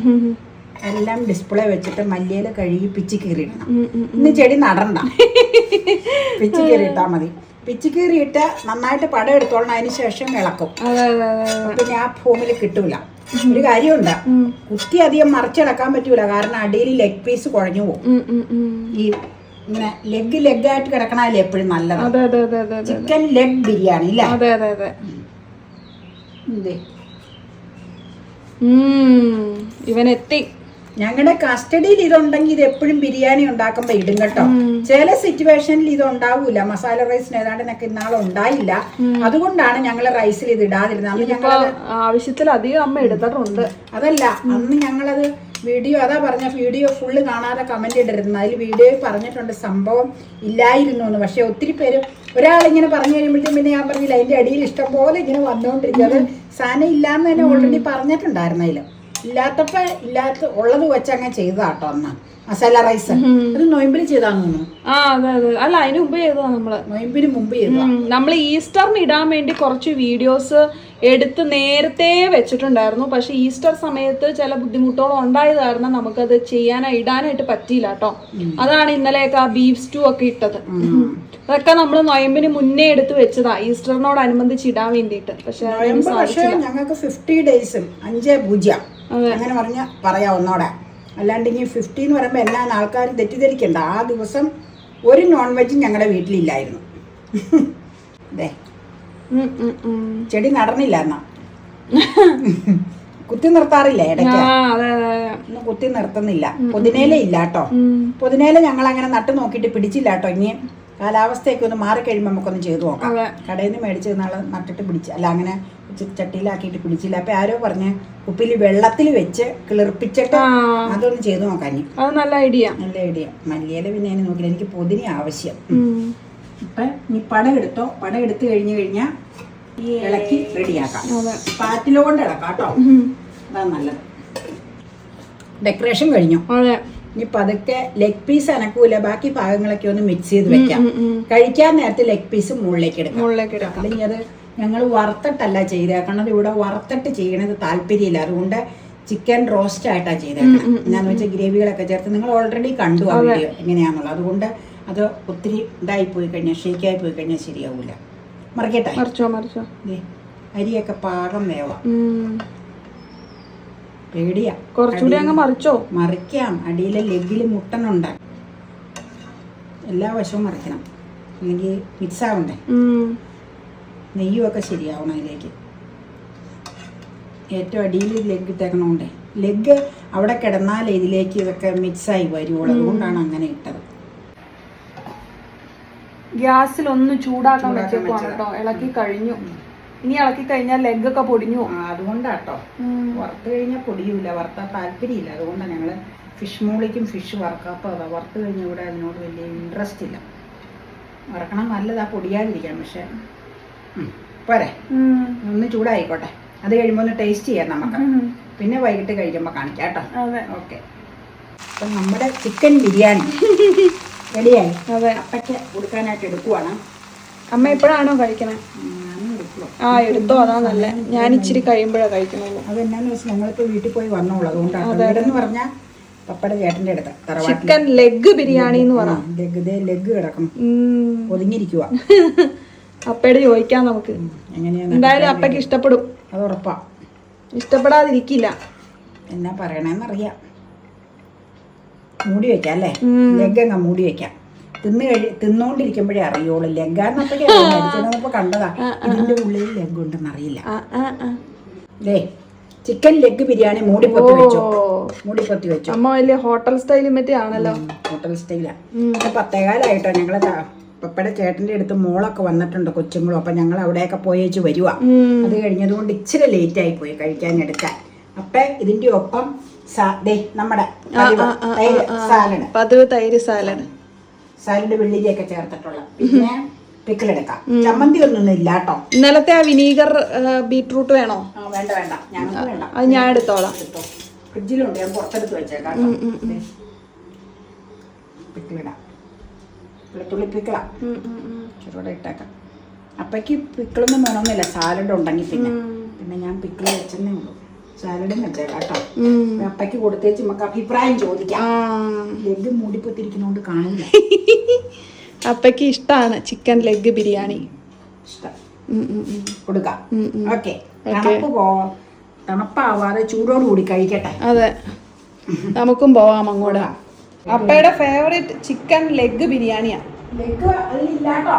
എല്ലാം ഡിസ്പ്ലേ വെച്ചിട്ട് മല്ലിയില കഴുകി പിച്ചി കീറിയിടണം. ഇന്ന് ചെടി നടണ്ട, പിച്ചി കീറിയിട്ടാ മതി. പിച്ചി കീറിയിട്ട് നന്നായിട്ട് പടം എടുത്തോളണം. അതിന് ശേഷം ഇളക്കും. പിന്നെ ആ ഭൂമിയിൽ കിട്ടൂല. ഒരു കാര്യമുണ്ട്, കുത്തി അധികം മറിച്ചിടക്കാൻ പറ്റൂല. കാരണം അടിയിൽ ലെഗ് പീസ് കുഴഞ്ഞു പോകും. ഈ ഇങ്ങനെ ലെഗായിട്ട് കിടക്കണല്ലേ എപ്പോഴും നല്ലത്. ചിക്കൻ ലെഗ് ബിരിയാണി ഇല്ലേ? ഇവനെത്തി. ഞങ്ങളുടെ കസ്റ്റഡിയിൽ ഇതുണ്ടെങ്കിൽ ഇത് എപ്പോഴും ബിരിയാണി ഉണ്ടാക്കുമ്പോ ഇടും കേട്ടോ. ചില സിറ്റുവേഷനിൽ ഇത് ഉണ്ടാവൂല. മസാല റൈസിന് ഏതാണ്ട് എനിക്ക് ഇന്നാളെ ഉണ്ടായില്ല. അതുകൊണ്ടാണ് ഞങ്ങൾ റൈസിൽ ഇത് ഇടാതിരുന്നത്. അന്ന് ഞങ്ങൾ ആവശ്യത്തിലധികം അമ്മ എടുത്തിട്ടുണ്ട്. അതല്ല, അന്ന് ഞങ്ങളത് വീഡിയോ അതാ പറഞ്ഞ വീഡിയോ ഫുള്ള് കാണാതെ കമന്റ് ഇട്ടിരുന്നു. അതിൽ വീഡിയോയിൽ പറഞ്ഞിട്ടുണ്ട് സംഭവം ഇല്ലായിരുന്നു എന്ന്. പക്ഷെ ഒത്തിരി പേര് ഒരാളിങ്ങനെ പറഞ്ഞു കഴിയുമ്പോഴത്തേക്കും പിന്നെ ഞാൻ പറഞ്ഞില്ല, അതിന്റെ അടിയിൽ ഇഷ്ടം പോലെ ഇങ്ങനെ വന്നുകൊണ്ടിരിക്കും. അത് സാധനം ഇല്ലാന്ന് തന്നെ ഓൾറെഡി പറഞ്ഞിട്ടുണ്ടായിരുന്നു. അതിൽ ഇല്ലാത്തപ്പോ ഉള്ളത് വെച്ചങ്ങനെ ചെയ്തതാട്ടോ അന്ന് മസാല റൈസ്. അത് നൊയമ്പിന് ചെയ്താന്ന് തോന്നുന്നു. അല്ല, അതിന് മുമ്പ് ചെയ്തതാ നമ്മള്. നൊയമ്പിന് മുമ്പ് ചെയ്തതാ. നമ്മൾ ഈസ്റ്ററിന് ഇടാൻ വേണ്ടി കുറച്ച് വീഡിയോസ് എടുത്ത് നേരത്തെ വെച്ചിട്ടുണ്ടായിരുന്നു. പക്ഷെ ഈസ്റ്റർ സമയത്ത് ചില ബുദ്ധിമുട്ടുകൾ ഉണ്ടായത് കാരണം നമുക്കത് ഇടാനായിട്ട് പറ്റിയില്ല കേട്ടോ. അതാണ് ഇന്നലെയൊക്കെ ആ ബീഫ് സ്റ്റൂ ഒക്കെ ഇട്ടത്. അതൊക്കെ നമ്മൾ നൊയമ്പിന് മുന്നേ എടുത്ത് വെച്ചതാ, ഈസ്റ്ററിനോടനുബന്ധിച്ച് ഇടാൻ വേണ്ടിയിട്ട്. പക്ഷെ ഞങ്ങൾക്ക് 50 ഡേയ്സും 5-0 അങ്ങനെ പറയാ ഒന്നോടെ. അല്ലാണ്ട് ഇനി 50 എന്ന് പറയുമ്പോൾ എല്ലാ ആൾക്കാരും തെറ്റിദ്ധരിക്കണ്ട. ആ ദിവസം ഒരു നോൺ വെജും ഞങ്ങളുടെ വീട്ടിലില്ലായിരുന്നു. അതെ, ചെടി നടന്നില്ല എന്നാ കുത്തി നിർത്താറില്ല ഇടയ്ക്ക്. കുത്തി നിർത്തുന്നില്ല. പുതിനേല ഇല്ല കേട്ടോ. പുതിനേല ഞങ്ങൾ അങ്ങനെ നട്ട് നോക്കിയിട്ട് പിടിച്ചില്ല കേട്ടോ. ഇനി കാലാവസ്ഥയൊക്കെ ഒന്ന് മാറിക്കഴിയുമ്പോൾ നമുക്കൊന്ന് ചെയ്തു നോക്കാം. കടയിൽ നിന്ന് മേടിച്ച് നാളെ നട്ടിട്ട് പിടിച്ചില്ല, അങ്ങനെ ചട്ടിയിലാക്കിയിട്ട് പിടിച്ചില്ല. അപ്പൊ ആരോ പറഞ്ഞ് കുപ്പിയിൽ വെള്ളത്തിൽ വെച്ച് കിളിർപ്പിച്ചിട്ട് അതൊന്ന് ചെയ്തു നോക്കാൻ. നല്ല ഐഡിയ. മല്ലിയില പിന്നെ അതിന് നോക്കില്ല, എനിക്ക് പുതിന ആവശ്യം. ഇപ്പൊ നീ പടം എടുത്തോ. പടം എടുത്തു കഴിഞ്ഞാൽ ഇളക്കി റെഡിയാക്കാം. പാറ്റില കൊണ്ട് ഇളക്കാം കേട്ടോ, അതാണ് നല്ലത്. ഡെക്കറേഷൻ കഴിഞ്ഞു. ഇനി പതുക്കെ ലെഗ് പീസ് അനക്കൂല, ബാക്കി ഭാഗങ്ങളൊക്കെ ഒന്ന് മിക്സ് ചെയ്ത് വെക്കാം. കഴിക്കാൻ നേരത്തെ ലെഗ് പീസ് മുകളിലേക്ക് എടുക്കാം. അല്ലെങ്കിൽ അത് ഞങ്ങൾ വറുത്തിട്ടല്ല ചെയ്തേക്കണത്. ഇവിടെ വറുത്തിട്ട് ചെയ്യണത് താല്പര്യമില്ല. അതുകൊണ്ട് ചിക്കൻ റോസ്റ്റ് ആയിട്ടാണ് ചെയ്തേക്കണം. എന്നാന്ന് വെച്ചാൽ ഗ്രേവികളൊക്കെ ചേർത്ത് നിങ്ങൾ ഓൾറെഡി കണ്ടു ആ വീഡിയോ എങ്ങനെയാന്നുള്ളത്. അതുകൊണ്ട് അത് ഒത്തിരി ഇതായി പോയി കഴിഞ്ഞാൽ ഷേക്കായി പോയി കഴിഞ്ഞാൽ ശരിയാവൂല. മറിക്കട്ടെ. അരിയൊക്കെ പാകം വേവാം. പേടിയാ, കുറച്ചുകൂടി അങ്ങ് മറിച്ചോ? മറിക്കാം. അടിയിലെ ലെഗില് മുട്ടനുണ്ട്. എല്ലാ വശവും മറിക്കണം, അല്ലെങ്കിൽ മിക്സ് ആവണ്ടേ. നെയ്യും ഒക്കെ ശരിയാവണം അതിലേക്ക്. ഏറ്റവും അടിയിൽ ലെഗ് ഇട്ടേക്കണോണ്ടേ, ലെഗ് അവിടെ കിടന്നാലേ ഇതിലേക്ക് ഇതൊക്കെ മിക്സായി വരുവുള്ളൂ. അതുകൊണ്ടാണ് അങ്ങനെ ഇട്ടത്. ഗ്യാസിൽ ഒന്ന് ചൂടാക്കാൻ വെച്ചേക്കുവാണ് കേട്ടോ. ഇളക്കി കഴിഞ്ഞു. ഇനി ഇളക്കി കഴിഞ്ഞാൽ ലെഗൊക്കെ പൊടിഞ്ഞു. അതുകൊണ്ടാട്ടോ വറുത്ത് കഴിഞ്ഞാൽ പൊടിയൂല, വറുത്താൽ താല്പര്യമില്ല. അതുകൊണ്ടാണ് ഞങ്ങള് ഫിഷ് മോളിക്കും ഫിഷ് വറുക്കാപ്പോൾ അതാ വറുത്ത് കഴിഞ്ഞാൽ ഇവിടെ അതിനോട് വലിയ ഇൻട്രസ്റ്റ് ഇല്ല. വറക്കണം നല്ലതാ പൊടിയാതിരിക്കാം. പക്ഷെ പോരെ, ഒന്ന് ചൂടായിക്കോട്ടെ. അത് കഴിയുമ്പോൾ ഒന്ന് ടേസ്റ്റ് ചെയ്യാം നമുക്ക്. പിന്നെ വൈകിട്ട് കഴിക്കുമ്പോൾ കാണിക്കാം കേട്ടോ. ഓക്കെ. അപ്പം നമ്മുടെ ചിക്കൻ ബിരിയാണി റെഡിയായി. അതെ, അപ്പയ്ക്ക് കൊടുക്കാനായിട്ട് എടുക്കുവാണ്. അമ്മ എപ്പോഴാണോ കഴിക്കണേ? ആ എടുത്തോ, അതാ നല്ല. ഞാൻ ഇച്ചിരി കഴിയുമ്പോഴാണ് കഴിക്കണുള്ളൂ. അതെന്നാന്ന് വെച്ചാൽ ഞങ്ങളിപ്പോൾ വീട്ടിൽ പോയി വന്നോളൂ. അതുകൊണ്ടാണ്. ഇവിടെന്ന് പറഞ്ഞാൽ പപ്പയുടെ ചേട്ടൻ്റെ അടുത്ത് ചിക്കൻ ലെഗ് ബിരിയാണി എന്ന് പറയാം. ലെഗ് കിടക്കും, ഒതുങ്ങിയിരിക്കുക. അപ്പയോട് ചോദിക്കാം നമുക്ക്. എന്തായാലും അപ്പയ്ക്ക് ഇഷ്ടപ്പെടും, അത് ഉറപ്പാ. ഇഷ്ടപ്പെടാതിരിക്കില്ല. എന്നാ പറയണേന്നറിയാം. മൂടി വെക്കാം അല്ലേ? ലെഗ് അങ്ങ് മൂടി വെക്കാം. തിന്നോണ്ടിരിക്കുമ്പോഴേ അറിയുള്ളൂ ലെഗാന്നപ്പോ കണ്ടതാ. ഇതിന്റെ ഉള്ളിൽ ലെഗ് ഉണ്ടെന്ന് അറിയില്ല. ചിക്കൻ ലെഗ് ബിരിയാണി മൂടിപ്പൊത്തി വെച്ചു. അമ്മ വലിയ ഹോട്ടൽ സ്റ്റൈൽ മറ്റേ ആണല്ലോ. ഹോട്ടൽ സ്റ്റൈലാ. 10:15 ഞങ്ങളെ പപ്പയുടെ ചേട്ടന്റെ അടുത്ത് മോളൊക്കെ വന്നിട്ടുണ്ട്, കൊച്ചുങ്ങളും. അപ്പൊ ഞങ്ങൾ അവിടെയൊക്കെ പോയേച്ച് വരുവാ. അത് കഴിഞ്ഞതുകൊണ്ട് ഇച്ചിരി ലേറ്റ് ആയി പോയി കഴിക്കാൻ എടുക്കാൻ. അപ്പൊ ഇതിന്റെ ഒപ്പം നമ്മുടെ പതിവ് തൈര് സാലഡ് വെള്ളിരിയൊക്കെ ചേർത്തിട്ടുള്ള. പിന്നെ പിക്കിൾ എടുക്കാം. ചമ്മന്തി ഒന്നും ഇല്ല കേട്ടോ. ഇന്നലത്തെ ആ വിനീഗർ ബീട്രൂട്ട് വേണോ? വേണ്ട ഞങ്ങൾക്ക് വേണ്ട. അത് ഞാൻ എടുത്തോളാം. ഫ്രിഡ്ജിലുണ്ട്, ഞാൻ പുറത്തെടുത്ത് വെച്ചേക്കാം. പിക്കിളിടാം. വെളുത്തുള്ളി പിക്കിളാ ചെറുകൂടെ ഇട്ടേക്കാം. അപ്പയ്ക്ക് പിക്കിളൊന്നും വേണമെന്നില്ല, സാലഡ് ഉണ്ടെങ്കിൽ. പിന്നെ ഞാൻ പിക്കിൾ വെച്ചെന്നേ ഉള്ളൂ. സാലഡും വെച്ചേക്കാം കേട്ടോ. അപ്പയ്ക്ക് കൊടുത്തേച്ച് നമുക്ക് അഭിപ്രായം ചോദിക്കാം. ലെഗ് മൂടിപ്പൊത്തിരിക്കുന്നോണ്ട് കാണില്ല. അപ്പയ്ക്ക് ഇഷ്ടമാണ് ചിക്കൻ ലെഗ് ബിരിയാണി. ഇഷ്ടം കൊടുക്കാം. ഓക്കെ. തണുപ്പാവാതെ ചൂടോടുകൂടി കഴിക്കട്ടെ. അതെ, നമുക്കും പോവാം അങ്ങോട്ട്. അപ്പയുടെ ഫേവറേറ്റ് ചിക്കൻ ലെഗ് ബിരിയാണിയാ. ലെഗ് അതിലില്ലാട്ടോ.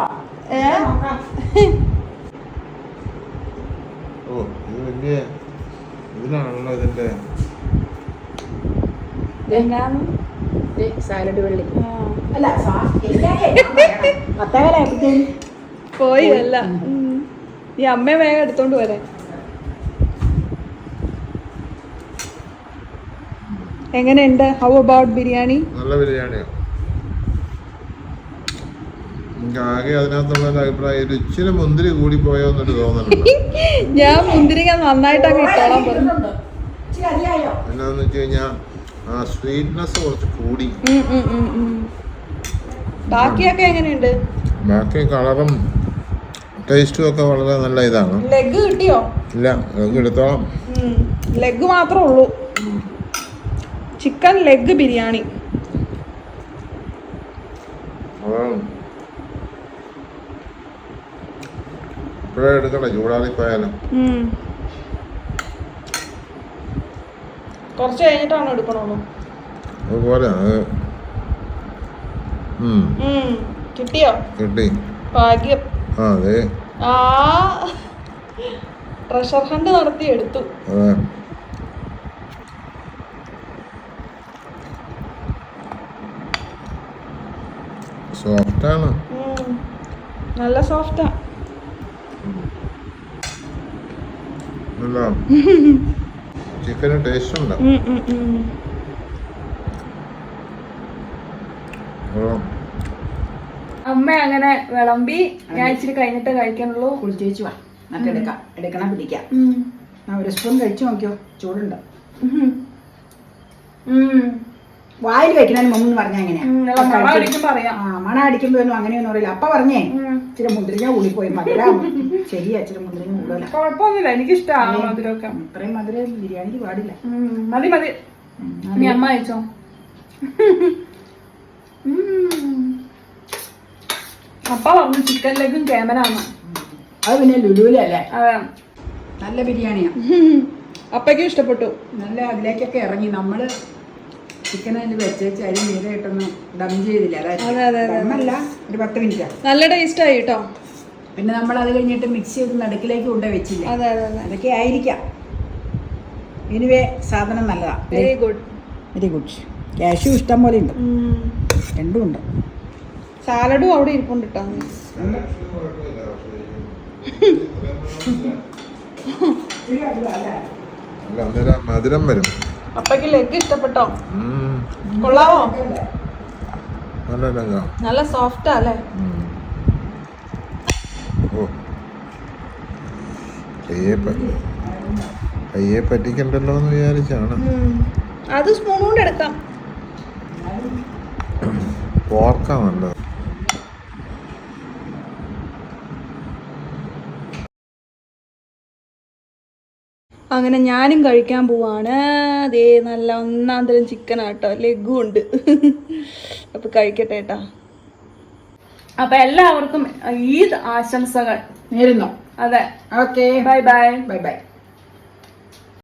സാലഡ് വെള്ളി അല്ല പോയി അല്ല. ഈ അമ്മ വേഗം എടുത്തോണ്ട് വരെ. എങ്ങനെയുണ്ട്? How about biryani? നല്ല ബിരിയാണിയാണ്. ആകെ അതിനകത്തുള്ള അഭിപ്രായം ഇച്ചിരി മുന്തിരി കൂടി പോയോ എന്നൊരു തോന്നുന്നുണ്ട്. ഞാൻ മുന്തിരിക്ക നന്നായിട്ടൊക്കെ ഇട്ടോളാൻ പറഞ്ഞു. എന്നാന്ന് വെച്ച് കഴിഞ്ഞാൽ ആ സ്വീറ്റ്നെസ് കുറച്ച് കൂടി. ബാക്കിയൊക്കെ എങ്ങനെയുണ്ട്? ബാക്കി കളറും ടേസ്റ്റും ഒക്കെ വളരെ നല്ല ഇതാണ്. ലെഗ് കിട്ടിയോ? ഇല്ല, ലെഗ് എടുത്തോളാം. ലെഗ് മാത്രമേ ഉള്ളൂ. Chicken leg biryani. ഇപ്പോഴേ എടുക്കട്ടെ, ചൂടാറിപ്പോയാലും. കുറച്ച് കഴിഞ്ഞിട്ടാണോ എടുക്കണുള്ളൂ? അതുപോലെ കിട്ടിയോ? കിട്ടി. ഭാഗ്യം. അതെ, ട്രഷർ ഹണ്ട് നടത്തി എടുത്തു. സോഫ്റ്റാണ്, നല്ല സോഫ്റ്റാ. ചിക്കന് ടേസ്റ്റ് ഉണ്ട്. അമ്മ അങ്ങനെ വിളമ്പി. ഞാൻ ഇച്ചിരി കഴിഞ്ഞിട്ട് കഴിക്കാനുള്ളൂ. കുളിച്ചേച്ചു വാ, എന്നിട്ട് എടുക്കണം പിടിക്കാം. ഒരു സ്പൂൺ കഴിച്ചു നോക്കിയോ, ചൂടുണ്ട്. വായിൽ വെക്കണതിന് മുമ്പ് പറഞ്ഞാ എങ്ങനെയാ? മണ അടിക്കുമ്പോ ഒന്നും അങ്ങനെയൊന്നും അറിയില്ല. അപ്പ പറഞ്ഞേ ഇച്ചിരി മുന്തിരിങ്ങ കൂടിപ്പോയി. മധുരം ശരിയാ, ഇച്ചിരി മുന്തിരിങ്ങ കൂടുതല. കുഴപ്പമൊന്നുമില്ല, എനിക്കിഷ്ടമാണ് മധുരമൊക്കെ. ഇത്രയും മധുരം ബിരിയാണിക്ക് പാടില്ല. മതി മതി. നീ അമ്മ അയച്ചോ. അപ്പ പറഞ്ഞു ചിക്കൻ ലെഗും ക്യാമറാണ്. അത് പിന്നെ ലുലുവിലല്ലേ. അതെ, നല്ല ബിരിയാണിയാ. അപ്പയ്ക്കും ഇഷ്ടപ്പെട്ടു. നല്ല അതിലേക്കൊക്കെ ഇറങ്ങി. നമ്മള് ചിക്കൻ അതിൽ വെച്ചേച്ച് അരി നീരായിട്ടൊന്നും ഡം ചെയ്തില്ല. അതായത് ഒരു 10 മിനിറ്റ് നല്ല ടേസ്റ്റ് ആയി കേട്ടോ. പിന്നെ നമ്മൾ അത് കഴിഞ്ഞിട്ട് മിക്സ് ചെയ്ത് നടുക്കിലേക്ക് കൊണ്ടു വെച്ചില്ല. അതൊക്കെ ആയിരിക്കാം. എനിവേ സാധനം നല്ലതാ. Very good. Very good. Cashew ഇഷ്ടം പോലെ ഉണ്ട്, രണ്ടും ഉണ്ട്. സാലഡും അവിടെ ഇരിപ്പുണ്ട് കേട്ടോ. അല്ല അന്നേരം മധുരം വരും. അപ്പക്ക് ലെഗ് ഇഷ്ടപ്പെട്ടോ? കൊള്ളാവോ? നല്ല ലെഗാ. നല്ല സോഫ്റ്റാ അല്ലേ? ഓ കയ്യെ പറ്റിക്കണ്ടല്ലോ എന്ന് വിചാരിച്ചാണ്. അത് സ്പൂൺ കൊണ്ട് എടുക്കാം. പോർക്കാ നല്ലത്. അങ്ങനെ ഞാനും കഴിക്കാൻ പോവാണ്. അതേ നല്ല ഒന്നാം തരം ചിക്കൻ ആട്ടോ, ലെഗും ഉണ്ട്. അപ്പൊ കഴിക്കട്ടെ കേട്ടോ. അപ്പൊ എല്ലാവർക്കും ഈദ് ആശംസകൾ നേരുന്നോ? അതെ. Okay, bye bye. Bye bye.